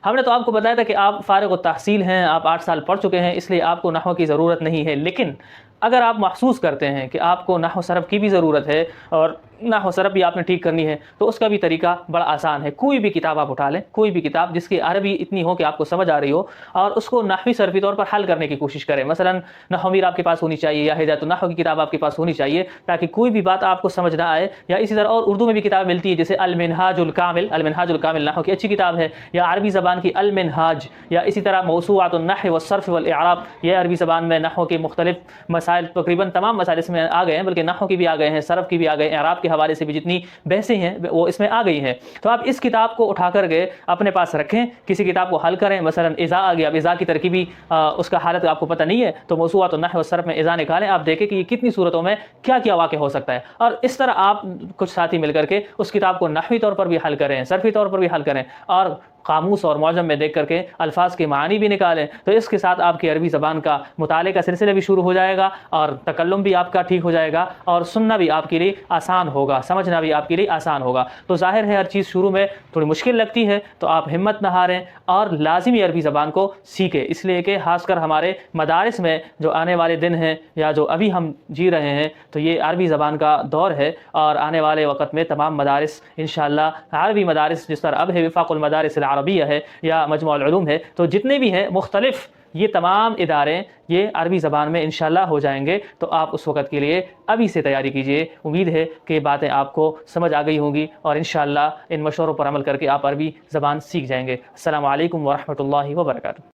ہم نے تو آپ کو بتایا تھا کہ آپ فارغ التحصیل ہیں، آپ 8 سال پڑھ چکے ہیں، اس لیے آپ کو نحو کی ضرورت نہیں ہے، لیکن اگر آپ محسوس کرتے ہیں کہ آپ کو نحو صرف کی بھی ضرورت ہے اور نحو صرف بھی آپ نے ٹھیک کرنی ہے، تو اس کا بھی طریقہ بڑا آسان ہے۔ کوئی بھی کتاب آپ اٹھا لیں، کوئی بھی کتاب جس کی عربی اتنی ہو کہ آپ کو سمجھ آ رہی ہو، اور اس کو نحوی صرفی طور پر حل کرنے کی کوشش کریں۔ مثلا نحو میر آپ کے پاس ہونی چاہیے، یا ہدایت النحو کی کتاب آپ کے پاس ہونی چاہیے، تاکہ کوئی بھی بات آپ کو سمجھ نہ آئے۔ یا اسی طرح اور اردو میں بھی کتاب ملتی ہے، جیسے المنہاج الکامل، المنہاج الکامل نحو کی اچھی کتاب ہے، یا عربی زبان کی المنہاج، یا اسی طرح موسوعۃ النحو والصرف والاعراب، یہ عربی زبان میں نحو کے مختلف مسائل، تقریباً تمام مسائل اس میں آ گئے ہیں، بلکہ نحو کی بھی آ گئے ہیں، صرف کی بھی آ گئے ہیں، اعراب کے حوالے سے بھی جتنی بحثیں ہیں وہ اس میں آ گئی ہیں۔ تو آپ اس کتاب کو اٹھا کر کے اپنے پاس رکھیں، کسی کتاب کو حل کریں۔ مثلا اذا آ گیا، اب اذا کی ترکیبی اس کا حالت آپ کو پتہ نہیں ہے، تو موسوعۃ النحو والصرف میں اذا نکالیں، آپ دیکھیں کہ یہ کتنی صورتوں میں کیا کیا واقع ہو سکتا ہے، اور اس طرح آپ کچھ ساتھی مل کر کے اس کتاب کو نحوی طور پر بھی حل کریں، صرفی طور پر بھی حل کریں، اور قاموس اور معجم میں دیکھ کر کے الفاظ کے معنی بھی نکالیں۔ تو اس کے ساتھ آپ کی عربی زبان کا مطالعے کا سلسلہ بھی شروع ہو جائے گا، اور تکلم بھی آپ کا ٹھیک ہو جائے گا، اور سننا بھی آپ کے لیے آسان ہوگا، سمجھنا بھی آپ کے لیے آسان ہوگا۔ تو ظاہر ہے ہر چیز شروع میں تھوڑی مشکل لگتی ہے، تو آپ ہمت نہ ہاریں اور لازمی عربی زبان کو سیکھیں، اس لیے کہ خاص کر ہمارے مدارس میں جو آنے والے دن ہیں، یا جو ابھی ہم جی رہے ہیں، تو یہ عربی زبان کا دور ہے، اور آنے والے وقت میں تمام مدارس انشاءاللہ عربی مدارس، جس طرح اب ہے وفاق المدارس العربیہ ہے یا مجموع العلوم ہے، تو جتنے بھی ہیں مختلف یہ تمام ادارے یہ عربی زبان میں انشاءاللہ ہو جائیں گے۔ تو آپ اس وقت کے لیے ابھی سے تیاری کیجئے۔ امید ہے کہ یہ باتیں آپ کو سمجھ آ گئی ہوں گی، اور انشاءاللہ ان مشوروں پر عمل کر کے آپ عربی زبان سیکھ جائیں گے۔ السلام علیکم ورحمۃ اللہ وبرکاتہ۔